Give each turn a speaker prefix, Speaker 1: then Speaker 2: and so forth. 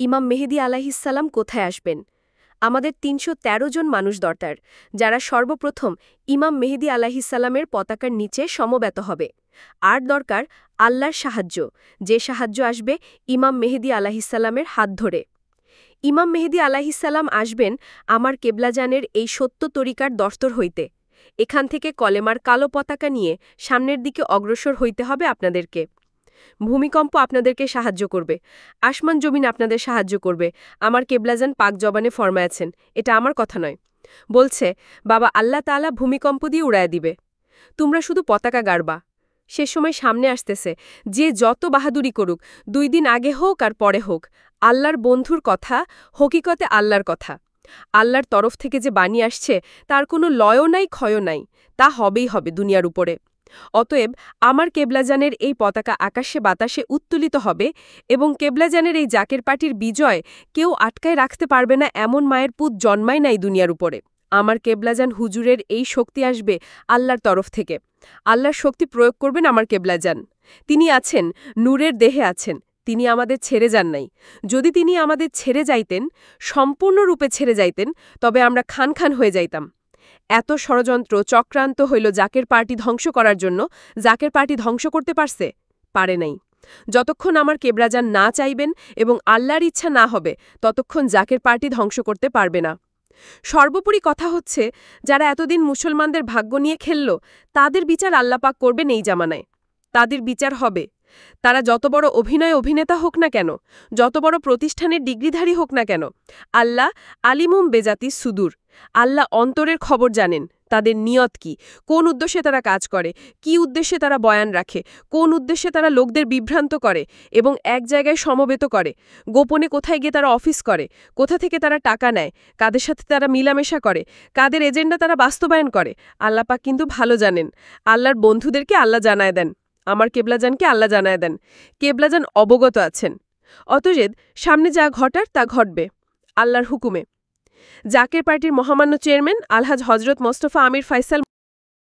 Speaker 1: ইমাম মেহেদী আলাইহিসসালাম কোথায় আসবেন? আমাদের ৩১৩ জন মানুষ দরকার, যারা সর্বপ্রথম ইমাম মেহেদী আলাইহিসসালামের পতাকার নিচে সমবেত হবে। আর দরকার আল্লাহর সাহায্য, যে সাহায্য আসবে ইমাম মেহেদী আলাইহিসসালামের হাত ধরে। ইমাম মেহেদী আলাইহিসসালাম আসবেন আমার কেবলাজানের এই সত্য তরিকার দস্তর হইতে। এখান থেকে কলেমার কালো পতাকা নিয়ে সামনের দিকে অগ্রসর হইতে হবে আপনাদেরকে। ভূমিকম্প আপনাদেরকে সাহায্য করবে, আসমান জমিন আপনাদের সাহায্য করবে। আমার কেবলাজান পাক জবানে ফরমায়াছেন, এটা আমার কথা নয়। বলছে, বাবা আল্লাহ তাআলা ভূমিকম্প দিয়ে উড়ায় দিবে, তোমরা শুধু পতাকা গাড়বা। সে সময় সামনে আসতেছে, যে যত বাহাদুরি করুক, 2 দিন আগে হোক আর পরে হোক, আল্লাহর বন্ধুর কথা হকিকতে আল্লাহর কথা। আল্লাহর তরফ থেকে যে বাণী আসছে তার কোনো লয়ও নাই, ক্ষয়ও নাই, তা হবেই হবে দুনিয়ার উপরে। অতএব আমার কেবলাজানের এই পতাকা আকাশে বাতাসে উত্তোলিত হবে এবং কেবলাজানের এই জাকের পার্টির বিজয় কেউ আটকায় রাখতে পারবে না, এমন মায়ের পুত জন্মায় নাই দুনিয়ার উপরে। আমার কেবলাজান হুজুরের এই শক্তি আসবে আল্লাহর তরফ থেকে। আল্লাহর শক্তি প্রয়োগ করবেন আমার কেবলাজান। তিনি আছেন, নূরের দেহে আছেন, তিনি আমাদের ছেড়ে যান নাই। যদি তিনি আমাদের ছেড়ে যাইতেন, সম্পূর্ণরূপে ছেড়ে যাইতেন, তবে আমরা খান খান হয়ে যাইতাম। এত ষড়যন্ত্র চক্রান্ত হইল জাকের পার্টি ধ্বংস করার জন্য। জাকের পার্টি ধ্বংস করতে পারছে? পারে নাই। যতক্ষণ আমার কেবলাজান না চাইবেন এবং আল্লাহর ইচ্ছা না হবে, ততক্ষণ জাকের পার্টি ধ্বংস করতে পারবে না। সর্বোপরি কথা হচ্ছে, যারা এতদিন মুসলমানদের ভাগ্য নিয়ে খেলল, তাদের বিচার আল্লাপাক করবেন এই জামানায়। তাদের বিচার হবে। তারা যত বড় অভিনেতা হোক না কেন, যত বড় প্রতিষ্ঠানের ডিগ্রিধারী হোক না কেন, আল্লাহ আলিমুম বেজাতি সুদূর। আল্লাহ অন্তরের খবর জানেন, তাদের নিয়ত কি, কোন উদ্দেশ্যে তারা কাজ করে, কি উদ্দেশ্যে তারা বয়ান রাখে, কোন উদ্দেশ্যে তারা লোকদের বিভ্রান্ত করে এবং এক জায়গায় সমবেত করে, গোপনে কোথায় গিয়ে তারা অফিস করে, কোথা থেকে তারা টাকা নেয়, কাদের সাথে তারা মিলামেশা করে, কাদের এজেন্ডা তারা বাস্তবায়ন করে। আল্লাপাক কিন্তু ভালো জানেন। আল্লাহর বন্ধুদেরকে আল্লাহ জানায় দেন, আমার কেবলাজানকে আল্লাহ জানায় দেন। কেবলাজান অবগত আছেন। অতএব সামনে যা ঘটার তা ঘটবে আল্লাহর হুকুমে। জাকের পার্টির মহামান্য চেয়ারম্যান আলহাজ হজরত মোস্তফা আমির ফাইসাল